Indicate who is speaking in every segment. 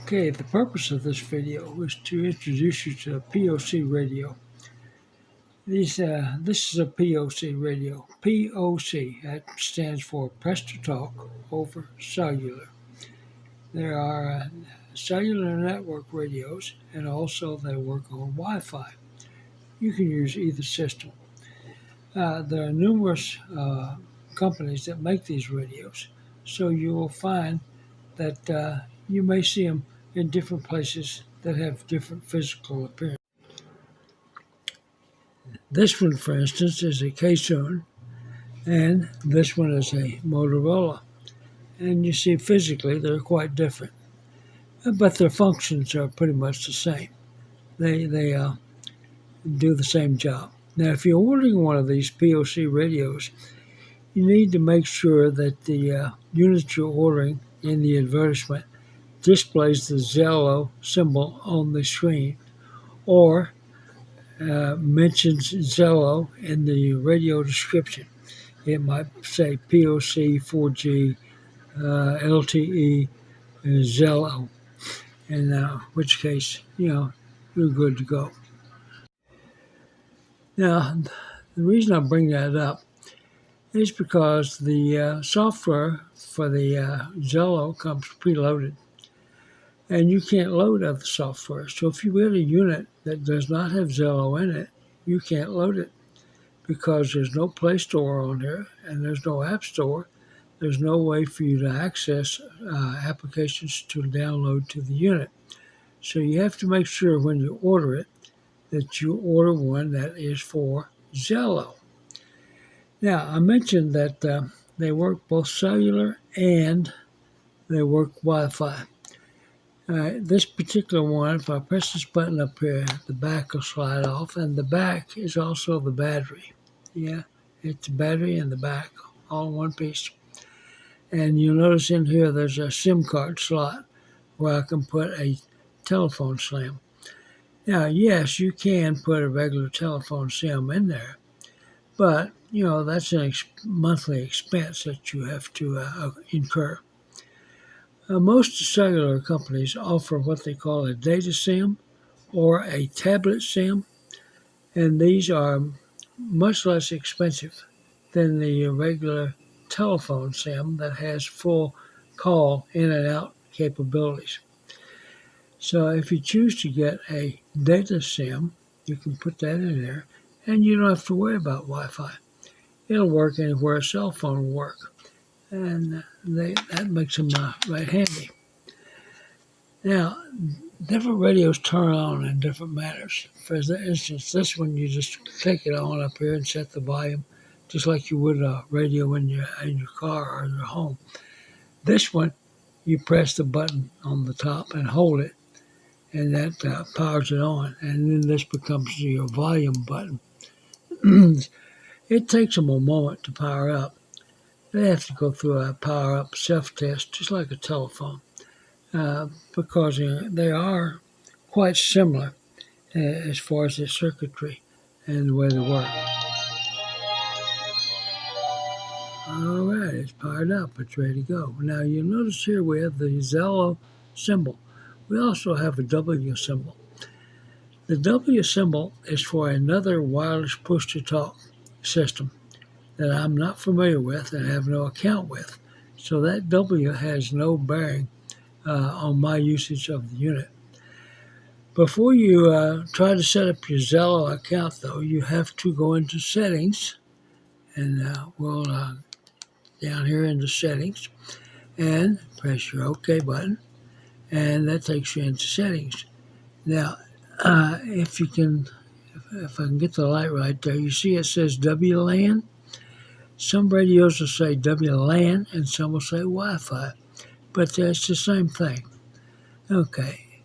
Speaker 1: Okay, the purpose of this video is to introduce you to a POC radio. This is a POC radio. POC, that stands for Press to Talk over Cellular. There are cellular network radios, and also they work on Wi-Fi. You can use either system. There are numerous companies that make these radios, so you will find that you may see them in different places that have different physical appearance. This one, for instance, is a K-Zone, and this one is a Motorola. And you see physically they're quite different, but their functions are pretty much the same. They do the same job. Now, if you're ordering one of these POC radios, you need to make sure that the unit you're ordering in the advertisement displays the ZELLO symbol on the screen, or mentions ZELLO in the radio description. It might say POC 4G LTE ZELLO, in which case, you're good to go. Now, the reason I bring that up is because the software for the ZELLO comes preloaded, and you can't load other software. So if you get a unit that does not have ZELLO in it, you can't load it because there's no Play Store on there and there's no App Store. There's no way for you to access applications to download to the unit. So you have to make sure when you order it that you order one that is for ZELLO. Now, I mentioned that they work both cellular and they work Wi-Fi. This particular one, if I press this button up here, the back will slide off, and the back is also the battery. Yeah, it's the battery and the back all in one piece. And you'll notice in here there's a SIM card slot where I can put a telephone SIM. Now, yes, you can put a regular telephone SIM in there, but, that's a monthly expense that you have to incur. Most cellular companies offer what they call a data SIM or a tablet SIM, and these are much less expensive than the regular telephone SIM that has full call in and out capabilities. So if you choose to get a data SIM, you can put that in there, and you don't have to worry about Wi-Fi. It'll work anywhere a cell phone will work, and that makes them right handy. Now, different radios turn on in different manners. For instance, this one, you just take it on up here and set the volume, just like you would a radio in your car or your home. This one, you press the button on the top and hold it, and that powers it on. And then this becomes your volume button. It takes them a moment to power up. They have to go through a power-up self-test, just like a telephone, because they are quite similar as far as the circuitry and the way they work. All right, it's powered up. It's ready to go. Now, you'll notice here we have the ZELLO symbol. We also have a W symbol. The W symbol is for another wireless push-to-talk system that I'm not familiar with and have no account with. So that W has no bearing on my usage of the unit. Before you try to set up your ZELLO account, though, you have to go into settings, and we'll down here into settings and press your OK button, and that takes you into settings. Now, if I can get the light right there, you see it says WLAN. Some radios will say WLAN and some will say Wi-Fi, but it's the same thing. Okay,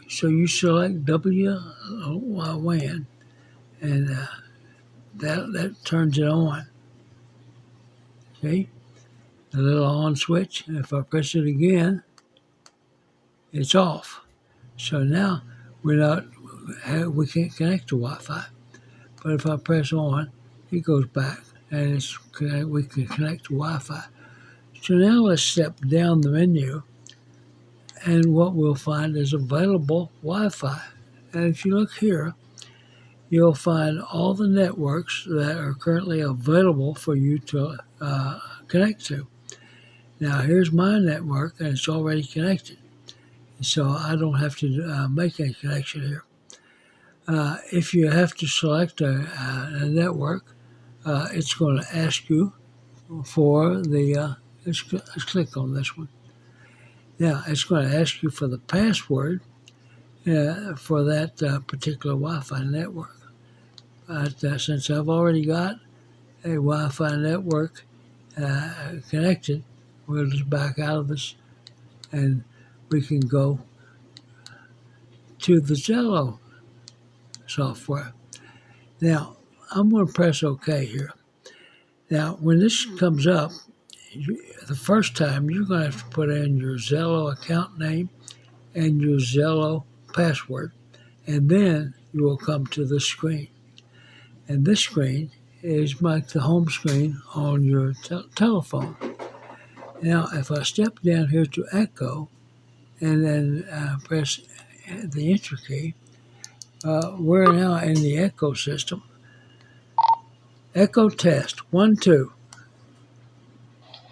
Speaker 1: so you select WLAN, and that turns it on. See, the little on switch. If I press it again, it's off. So now we can't connect to Wi-Fi. But if I press on, it goes back, and we can connect to Wi-Fi. So now let's step down the menu And what we'll find is available Wi-Fi. And if you look here, you'll find all the networks that are currently available for you to connect to. Now, here's my network, and it's already connected. So I don't have to make any connection here. If you have to select a network, it's going to ask you for the, let's click on this one. Now, it's going to ask you for the password for that particular Wi-Fi network. But since I've already got a Wi-Fi network connected, we'll just back out of this and we can go to the ZELLO software. Now, I'm going to press OK here. Now, when this comes up, the first time you're going to have to put in your ZELLO account name and your ZELLO password, and then you will come to this screen. And this screen is like the home screen on your telephone. Now, if I step down here to Echo and then press the Enter key, we're now in the Echo system. Echo test 1 2.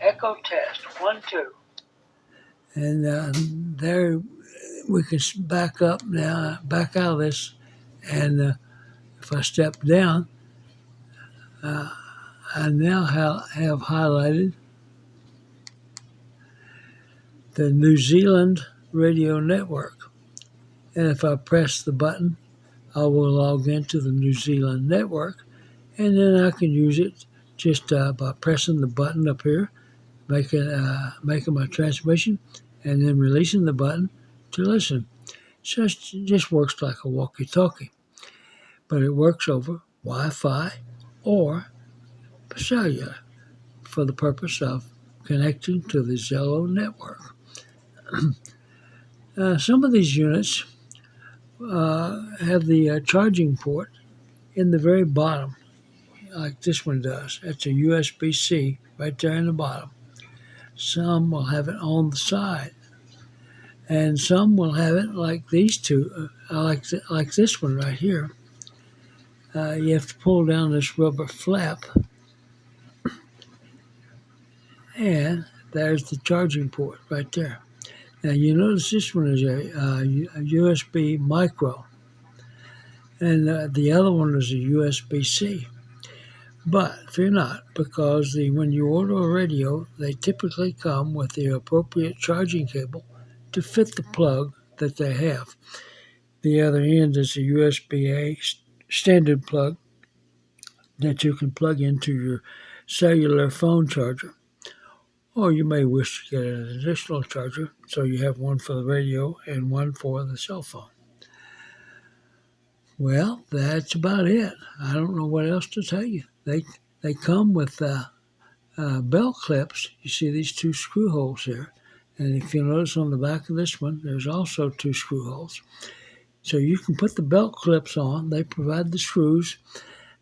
Speaker 1: Echo test 1 2. And there we can back up now, back out of this, and if I step down, I now have highlighted the New Zealand radio network. And if I press the button, I will log into the New Zealand network, and then I can use it just by pressing the button up here, making my transmission, and then releasing the button to listen. So it just works like a walkie-talkie, but it works over Wi-Fi or cellular for the purpose of connecting to the ZELLO network. Some of these units have the charging port in the very bottom, like this one does. It's a USB-C right there in the bottom. Some will have it on the side, and some will have it like these two, like this one right here. You have to pull down this rubber flap, and there's the charging port right there. Now you notice this one is a USB micro, and the other one is a USB-C. But fear not, because when you order a radio, they typically come with the appropriate charging cable to fit the plug that they have. The other end is a USB-A standard plug that you can plug into your cellular phone charger. Or you may wish to get an additional charger, so you have one for the radio and one for the cell phone. Well, that's about it. I don't know what else to tell you. They come with belt clips. You see these two screw holes here. And if you notice on the back of this one, there's also two screw holes. So you can put the belt clips on. They provide the screws.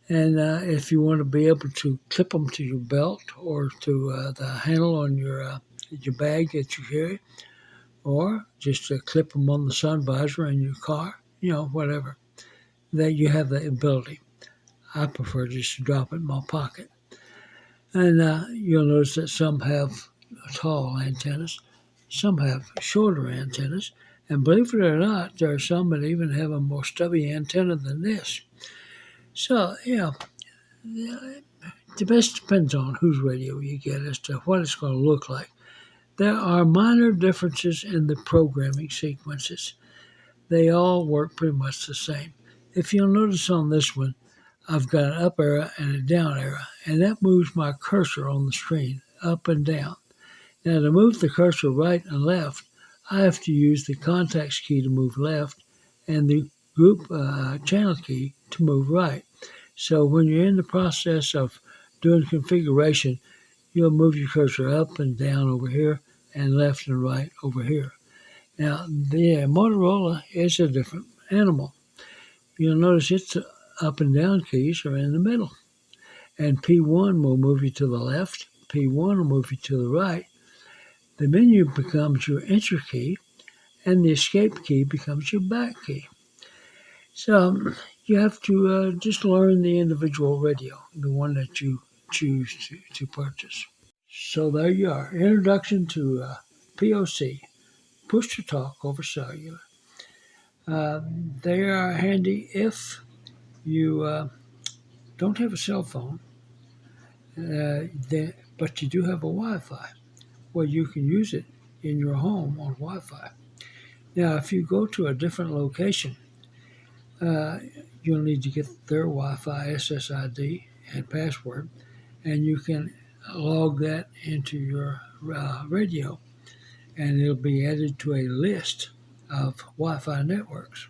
Speaker 1: And if you want to be able to clip them to your belt or to the handle on your bag that you carry, or just clip them on the sun visor in your car, whatever, that you have the ability. I prefer just to drop it in my pocket. And you'll notice that some have tall antennas, some have shorter antennas, and believe it or not, there are some that even have a more stubby antenna than this. So, the best depends on whose radio you get as to what it's going to look like. There are minor differences in the programming sequences. They all work pretty much the same. If you'll notice on this one, I've got an up arrow and a down arrow, and that moves my cursor on the screen up and down. Now, to move the cursor right and left, I have to use the contacts key to move left and the group channel key to move right. So when you're in the process of doing configuration, you'll move your cursor up and down over here and left and right over here. Now, the Motorola is a different animal. You'll notice its up and down keys are in the middle. And P1 will move you to the left. P1 will move you to the right. The menu becomes your enter key. and the escape key becomes your back key. So you have to just learn the individual radio, the one that you choose to purchase. So there you are. Introduction to POC, push to talk over cellular. They are handy if you don't have a cell phone, but you do have a Wi-Fi. Well, you can use it in your home on Wi-Fi. Now, if you go to a different location, uh, you'll need to get their Wi-Fi SSID and password, and you can log that into your radio, and it'll be added to a list of Wi-Fi networks.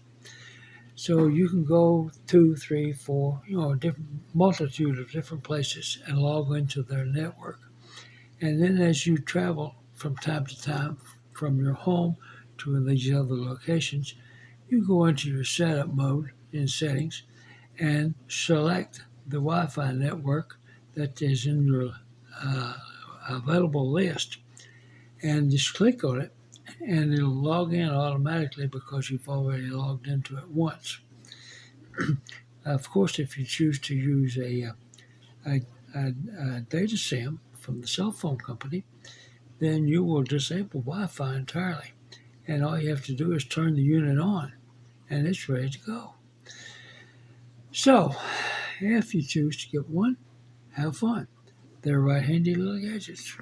Speaker 1: So you can go 2, 3, 4, a different multitude of different places and log into their network. And then as you travel from time to time from your home to these other locations, you go into your setup mode in settings and select the Wi-Fi network that is in your available list, and just click on it, and it'll log in automatically because you've already logged into it once. Of course, if you choose to use a, a data SIM from the cell phone company, then you will disable Wi-Fi entirely, and all you have to do is turn the unit on, and it's ready to go. So, if you choose to get one, have fun. They're right handy little gadgets.